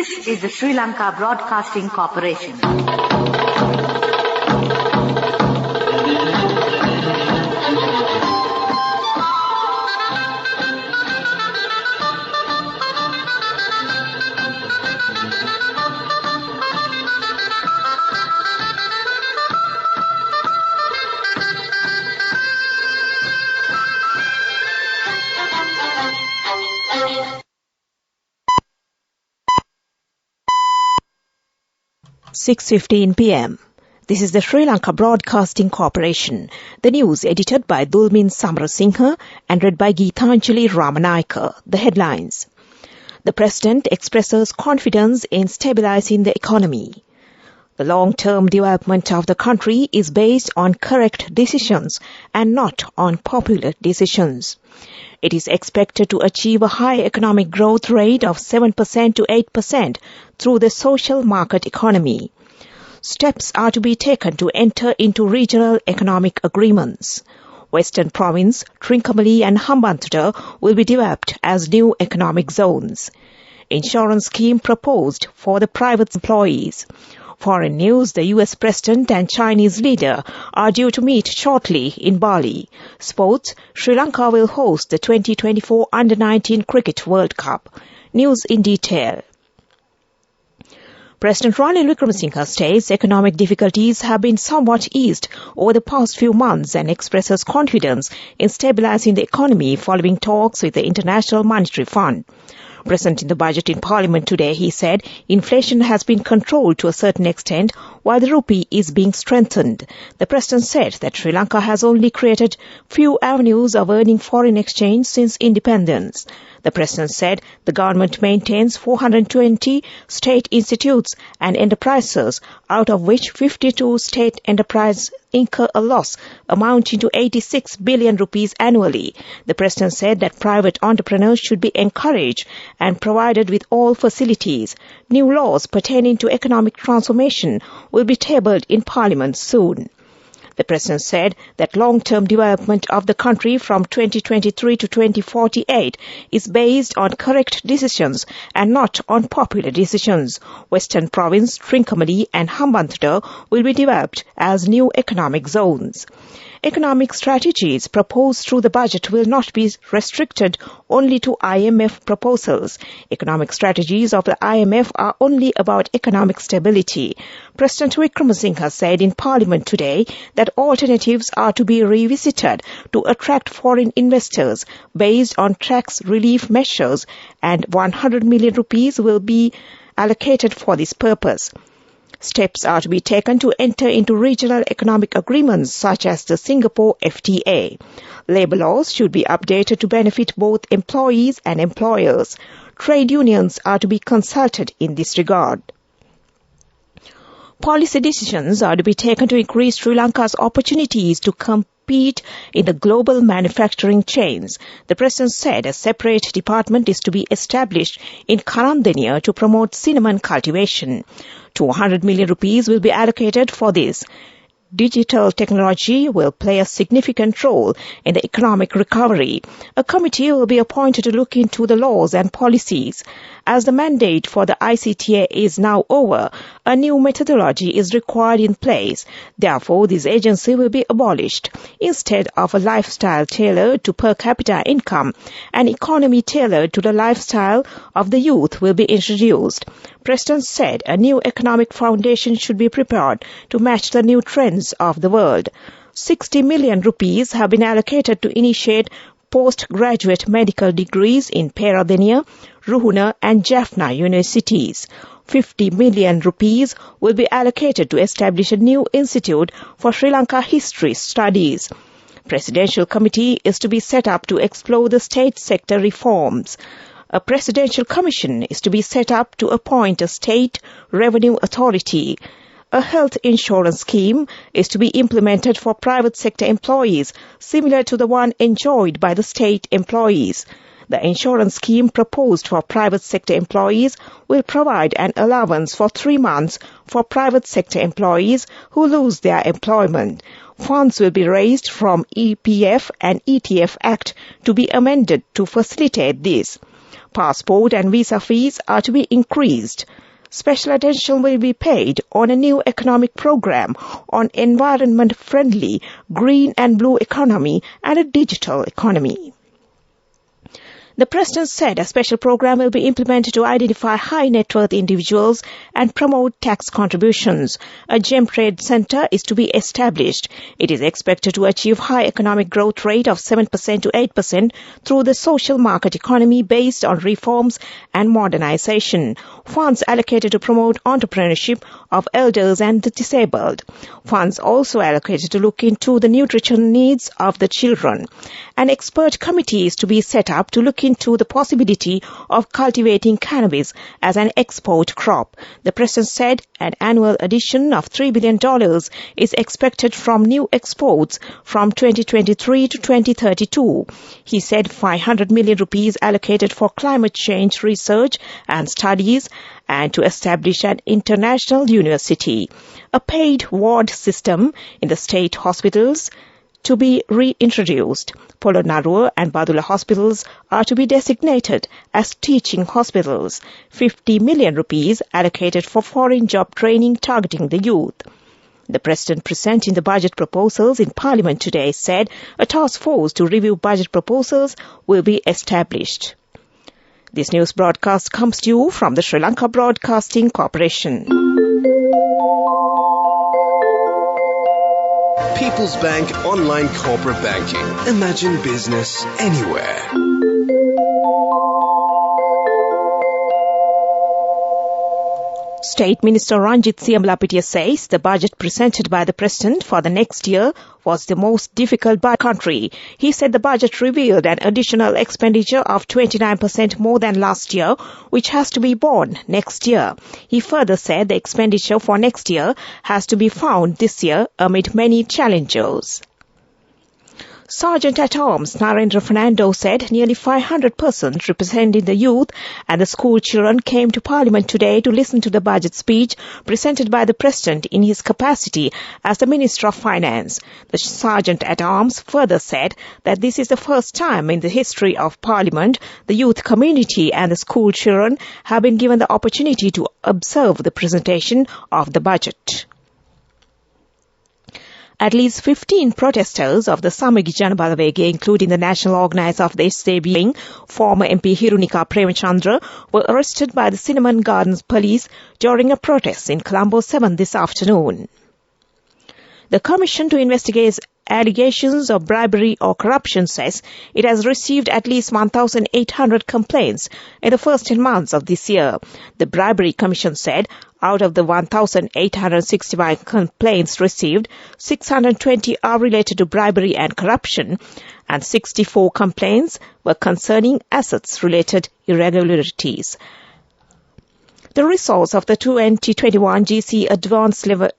This is the Sri Lanka Broadcasting Corporation. (6:15 p.m.) This is the Sri Lanka Broadcasting Corporation. The news edited by Dulmin Samarasinghe and read by Geethanjali Ramanayaka. The headlines. The President expresses confidence in stabilizing the economy. The long-term development of the country is based on correct decisions and not on popular decisions. It is expected to achieve a high economic growth rate of 7% to 8% through the social market economy. Steps are to be taken to enter into regional economic agreements. Western Province, Trincomalee and Hambantota will be developed as new economic zones. Insurance scheme proposed for the private employees. Foreign news, the US President and Chinese leader are due to meet shortly in Bali. Sports, Sri Lanka will host the 2024 Under-19 Cricket World Cup. News in detail. President Ranil Wickremesinghe states economic difficulties have been somewhat eased over the past few months and expresses confidence in stabilizing the economy following talks with the International Monetary Fund. Presenting the budget in Parliament today, he said inflation has been controlled to a certain extent while the rupee is being strengthened. The President said that Sri Lanka has only created few avenues of earning foreign exchange since independence. The President said the government maintains 420 state institutes and enterprises, out of which 52 state enterprises incur a loss amounting to 86 billion rupees annually. The President said that private entrepreneurs should be encouraged and provided with all facilities. New laws pertaining to economic transformation will be tabled in Parliament soon. The President said that long-term development of the country from 2023 to 2048 is based on correct decisions and not on popular decisions. Western Province, Trincomalee and Hambantota will be developed as new economic zones. Economic strategies proposed through the budget will not be restricted only to IMF proposals. Economic strategies of the IMF are only about economic stability. President Wickremesinghe said in Parliament today that alternatives are to be revisited to attract foreign investors based on tax relief measures, and 100 million rupees will be allocated for this purpose. Steps are to be taken to enter into regional economic agreements such as the Singapore FTA. Labour laws should be updated to benefit both employees and employers. Trade unions are to be consulted in this regard. Policy decisions are to be taken to increase Sri Lanka's opportunities to compete in the global manufacturing chains. The President said a separate department is to be established in Karandeniya to promote cinnamon cultivation. 200 million rupees will be allocated for this. Digital technology will play a significant role in the economic recovery. A committee will be appointed to look into the laws and policies. As the mandate for the ICTA is now over, a new methodology is required in place. Therefore, this agency will be abolished. Instead of a lifestyle tailored to per capita income, an economy tailored to the lifestyle of the youth will be introduced. President said a new economic foundation should be prepared to match the new trends of the world. 60 million rupees have been allocated to initiate postgraduate medical degrees in Peradeniya, Ruhuna and Jaffna universities. 50 million rupees will be allocated to establish a new institute for Sri Lanka history studies. Presidential committee is to be set up to explore the state sector reforms. A presidential commission is to be set up to appoint a state revenue authority. A health insurance scheme is to be implemented for private sector employees, similar to the one enjoyed by the state employees. The insurance scheme proposed for private sector employees will provide an allowance for 3 months for private sector employees who lose their employment. Funds will be raised from EPF and ETF Act to be amended to facilitate this. Passport and visa fees are to be increased. Special attention will be paid on a new economic program on environment-friendly, green and blue economy and a digital economy. The President said a special program will be implemented to identify high net worth individuals and promote tax contributions. A gem trade center is to be established. It is expected to achieve high economic growth rate of 7% to 8% through the social market economy based on reforms and modernization. Funds allocated to promote entrepreneurship of elders and the disabled. Funds also allocated to look into the nutrition needs of the children. An expert committee is to be set up to look into the possibility of cultivating cannabis as an export crop. The President said an annual addition of $3 billion is expected from new exports from 2023 to 2032. He said 500 million rupees allocated for climate change research and studies and to establish an international university. A paid ward system in the state hospitals to be reintroduced. Polonnaruwa and Badula hospitals are to be designated as teaching hospitals. 50 million rupees allocated for foreign job training targeting the youth. The President presenting the budget proposals in Parliament today said a task force to review budget proposals will be established. This news broadcast comes to you from the Sri Lanka Broadcasting Corporation. People's Bank Online Corporate Banking. Imagine business anywhere. State Minister Ranjit Siamalapitia says the budget presented by the President for the next year was the most difficult by the country. He said the budget revealed an additional expenditure of 29% more than last year, which has to be borne next year. He further said the expenditure for next year has to be found this year amid many challenges. Sergeant-at-Arms Narendra Fernando said nearly 500 persons representing the youth and the school children came to Parliament today to listen to the budget speech presented by the President in his capacity as the Minister of Finance. The Sergeant-at-Arms further said that this is the first time in the history of Parliament the youth community and the school children have been given the opportunity to observe the presentation of the budget. At least 15 protesters of the Samagi Janabalawege, including the national organizer of the SLBC, former MP Hirunika Premachandra, were arrested by the Cinnamon Gardens police during a protest in Colombo 7 this afternoon. The Commission to investigate allegations of bribery or corruption says it has received at least 1,800 complaints in the first 10 months of this year. The Bribery Commission said out of the 1,865 complaints received, 620 are related to bribery and corruption, and 64 complaints were concerning assets-related irregularities. The results of the 2021 GCE Advanced Level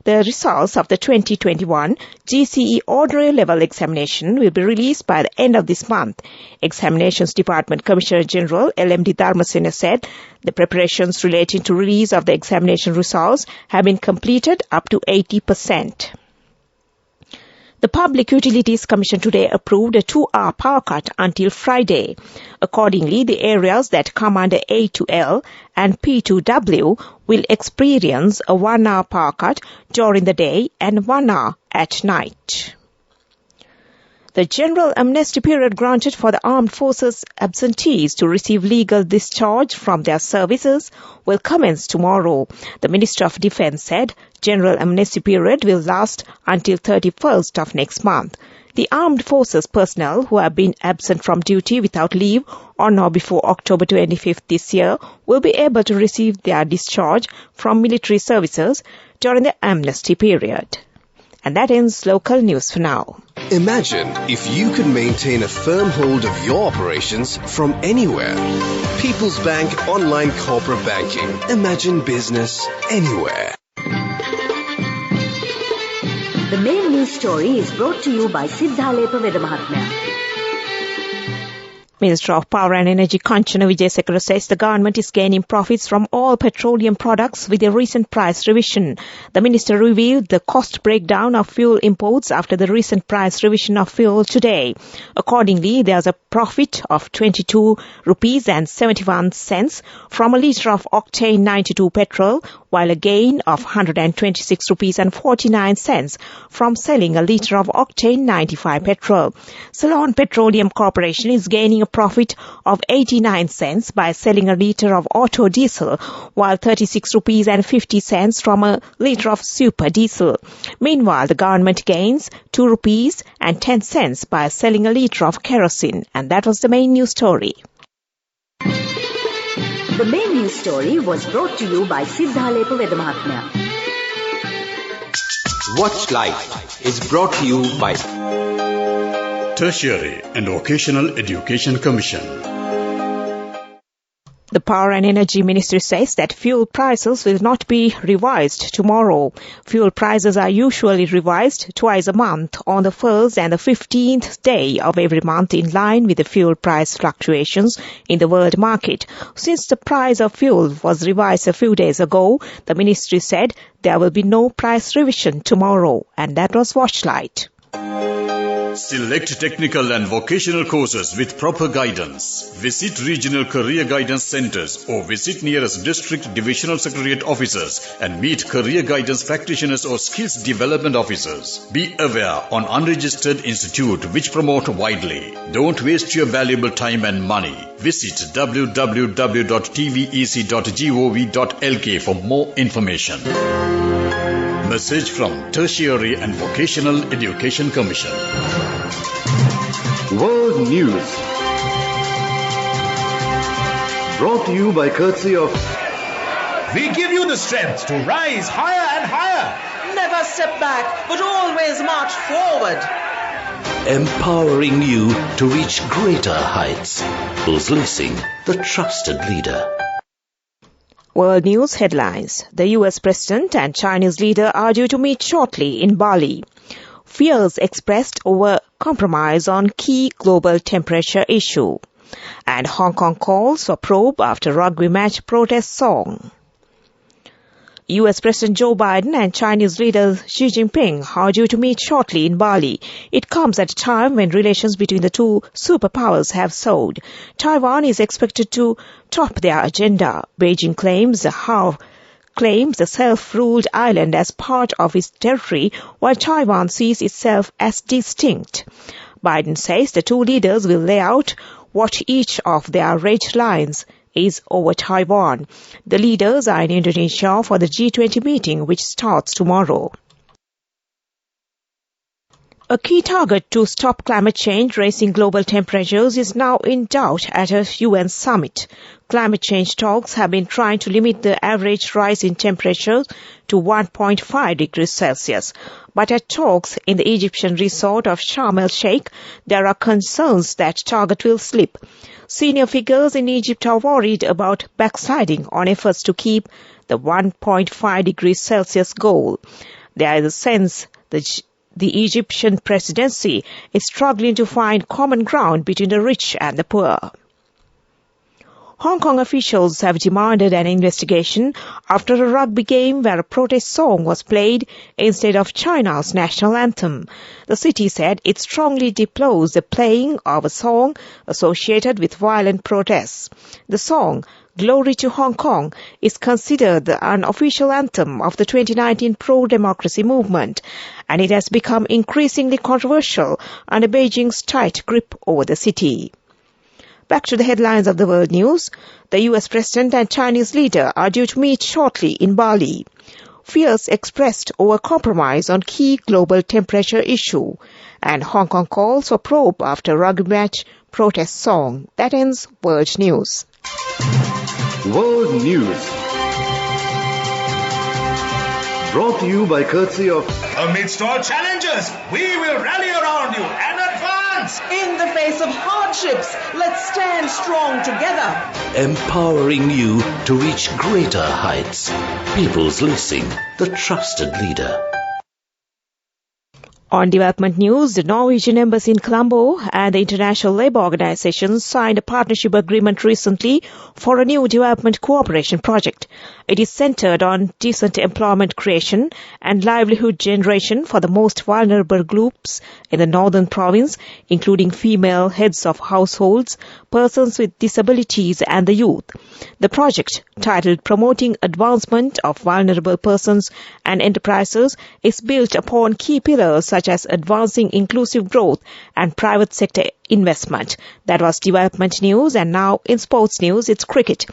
The results of the 2021 GCE Ordinary Level Examination will be released by the end of this month. Examinations Department Commissioner General LMD Dharmasena said the preparations relating to release of the examination results have been completed up to 80%. The Public Utilities Commission today approved a 2-hour power cut until Friday. Accordingly, the areas that come under A to L and P to W will experience a 1-hour power cut during the day and 1 hour at night. The general amnesty period granted for the armed forces absentees to receive legal discharge from their services will commence tomorrow. The Minister of Defence said general amnesty period will last until 31st of next month. The armed forces personnel who have been absent from duty without leave on or before October 25th this year will be able to receive their discharge from military services during the amnesty period. And that ends local news for now. Imagine if you could maintain a firm hold of your operations from anywhere. People's Bank Online Corporate Banking. Imagine business anywhere. The main news story is brought to you by Siddha Lepa Veda Mahatmya. Minister of Power and Energy Kanchana Wijesekara says the government is gaining profits from all petroleum products with a recent price revision. The minister revealed the cost breakdown of fuel imports after the recent price revision of fuel today. Accordingly, there is a profit of 22 rupees and 71 cents from a litre of octane 92 petrol, while a gain of 126 rupees and 49 cents from selling a litre of octane 95 petrol. Ceylon Petroleum Corporation is gaining a profit of 89 cents by selling a litre of auto diesel, while 36 rupees and 50 cents from a litre of super diesel. Meanwhile, the government gains 2 rupees and 10 cents by selling a litre of kerosene. And that was the main news story. The main news story was brought to you by Siddhalepu Vedamahatmya. Watch Life is brought to you by Tertiary and Vocational Education Commission. The Power and Energy Ministry says that fuel prices will not be revised tomorrow. Fuel prices are usually revised twice a month, on the 1st and the 15th day of every month, in line with the fuel price fluctuations in the world market. Since the price of fuel was revised a few days ago, the ministry said there will be no price revision tomorrow. And that was Watchlight. Select technical and vocational courses with proper guidance. Visit regional career guidance centers or visit nearest district divisional secretariat officers and meet career guidance practitioners or skills development officers. Be aware on unregistered institute which promote widely. Don't waste your valuable time and money. Visit www.tvec.gov.lk for more information. Message from Tertiary and Vocational Education Commission. World News. Brought to you by courtesy of... We give you the strength to rise higher and higher. Never step back, but always march forward. Empowering you to reach greater heights. Policing the trusted leader. World News headlines. The US President and Chinese leader are due to meet shortly in Bali. Fears expressed over compromise on key global temperature issue. And Hong Kong calls for probe after rugby match protest song. US President Joe Biden and Chinese leader Xi Jinping are due to meet shortly in Bali. It comes at a time when relations between the two superpowers have soured. Taiwan is expected to top their agenda. Beijing claims the self-ruled island as part of its territory, while Taiwan sees itself as distinct. Biden says the two leaders will lay out what each of their red lines is over Taiwan. The leaders are in Indonesia for the G20 meeting, which starts tomorrow. A key target to stop climate change raising global temperatures is now in doubt at a UN summit. Climate change talks have been trying to limit the average rise in temperature to 1.5 degrees Celsius. But at talks in the Egyptian resort of Sharm el-Sheikh, there are concerns that target will slip. Senior figures in Egypt are worried about backsliding on efforts to keep the 1.5 degrees Celsius goal. There is a sense that the Egyptian presidency is struggling to find common ground between the rich and the poor. Hong Kong officials have demanded an investigation after a rugby game where a protest song was played instead of China's national anthem. The city said it strongly deplores the playing of a song associated with violent protests. The song, Glory to Hong Kong, is considered the unofficial anthem of the 2019 pro-democracy movement, and it has become increasingly controversial under Beijing's tight grip over the city. Back to the headlines of the world news. The US President and Chinese leader are due to meet shortly in Bali. Fears expressed over compromise on key global temperature issue. And Hong Kong calls for probe after rugby match protest song. That ends World News. World News. Brought to you by courtesy of... Amidst all challenges, we will rally around you and advance. In the face of hardships, let's stand strong together. Empowering you to reach greater heights. People's Leasing, the trusted leader. On development news, the Norwegian Embassy in Colombo and the International Labour Organization signed a partnership agreement recently for a new development cooperation project. It is centered on decent employment creation and livelihood generation for the most vulnerable groups in the northern province, including female heads of households, persons with disabilities and the youth. The project, titled Promoting Advancement of Vulnerable Persons and Enterprises, is built upon key pillars such as advancing inclusive growth and private sector investment. That was development news, and now in sports news, it's cricket.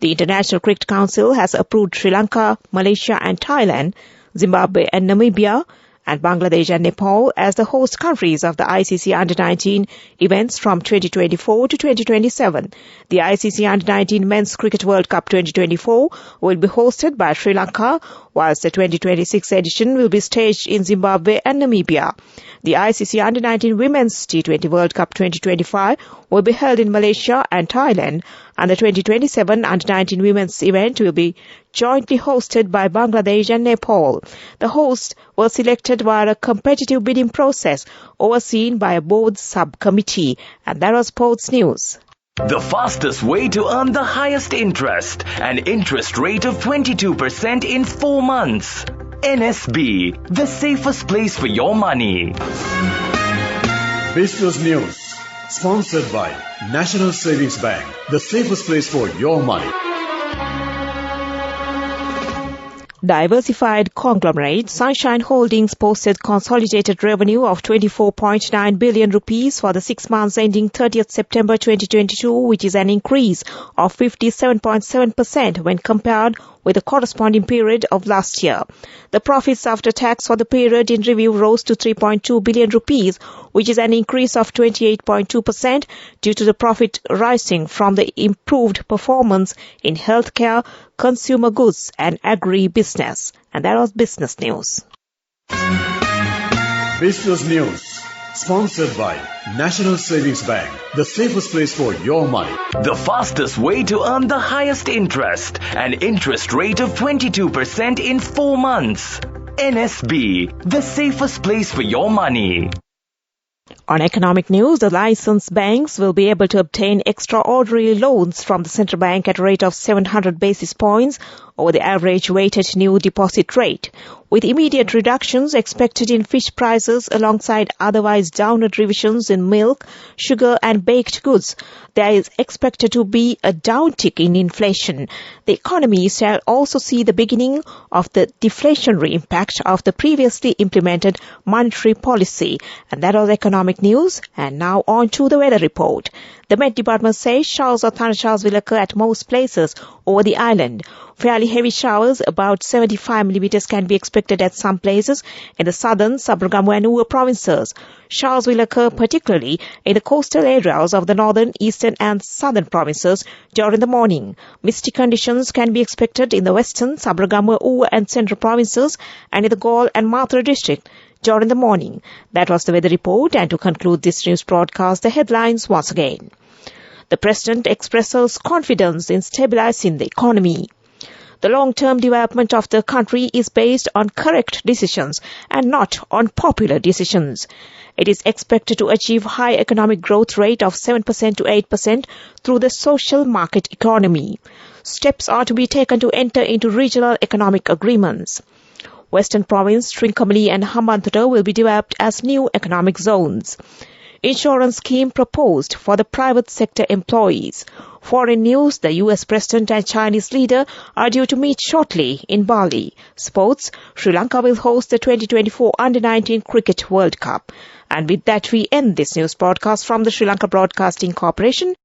The International Cricket Council has approved Sri Lanka, Malaysia and Thailand, Zimbabwe and Namibia, and Bangladesh and Nepal as the host countries of the ICC Under-19 events from 2024 to 2027. The ICC Under-19 Men's Cricket World Cup 2024 will be hosted by Sri Lanka, whilst the 2026 edition will be staged in Zimbabwe and Namibia. The ICC Under-19 Women's T20 World Cup 2025 will be held in Malaysia and Thailand, and the 2027 Under-19 Women's event will be jointly hosted by Bangladesh and Nepal. The hosts were selected via a competitive bidding process overseen by a board subcommittee. And that was sports news. The fastest way to earn the highest interest, an interest rate of 22% in 4 months. NSB, the safest place for your money. Business news, sponsored by National Savings Bank, the safest place for your money. Diversified conglomerate Sunshine Holdings posted consolidated revenue of 24.9 billion rupees for the 6 months ending 30th September 2022, which is an increase of 57.7% when compared with the corresponding period of last year. The profits after tax for the period in review rose to 3.2 billion rupees, which is an increase of 28.2% due to the profit rising from the improved performance in healthcare, consumer goods and agri-business. And that was business news. Business news, sponsored by National Savings Bank, the safest place for your money. The fastest way to earn the highest interest, an interest rate of 22% in 4 months. NSB, the safest place for your money. On economic news, the licensed banks will be able to obtain extraordinary loans from the central bank at a rate of 700 basis points over the average weighted new deposit rate, with immediate reductions expected in fish prices alongside otherwise downward revisions in milk, sugar and baked goods. There is expected to be a downtick in inflation. The economy shall also see the beginning of the deflationary impact of the previously implemented monetary policy. And that was economic news. And now on to the weather report. The Met Department says showers or thundershowers will occur at most places over the island. Fairly heavy showers, about 75 millimeters, can be expected at some places in the southern, Sabaragamu and Uva provinces. Showers will occur particularly in the coastal areas of the northern, eastern and southern provinces during the morning. Misty conditions can be expected in the western, Sabaragamu, Uva and central provinces and in the Galle and Mathura district during the morning. That was the weather report, and to conclude this news broadcast, the headlines once again. The President expresses confidence in stabilizing the economy. The long-term development of the country is based on correct decisions and not on popular decisions. It is expected to achieve high economic growth rate of 7% to 8% through the social market economy. Steps are to be taken to enter into regional economic agreements. Western Province, Trincomalee and Hambantota will be developed as new economic zones. Insurance scheme proposed for the private sector employees. Foreign news, the US President and Chinese leader are due to meet shortly in Bali. Sports, Sri Lanka will host the 2024 Under-19 Cricket World Cup. And with that, we end this news broadcast from the Sri Lanka Broadcasting Corporation.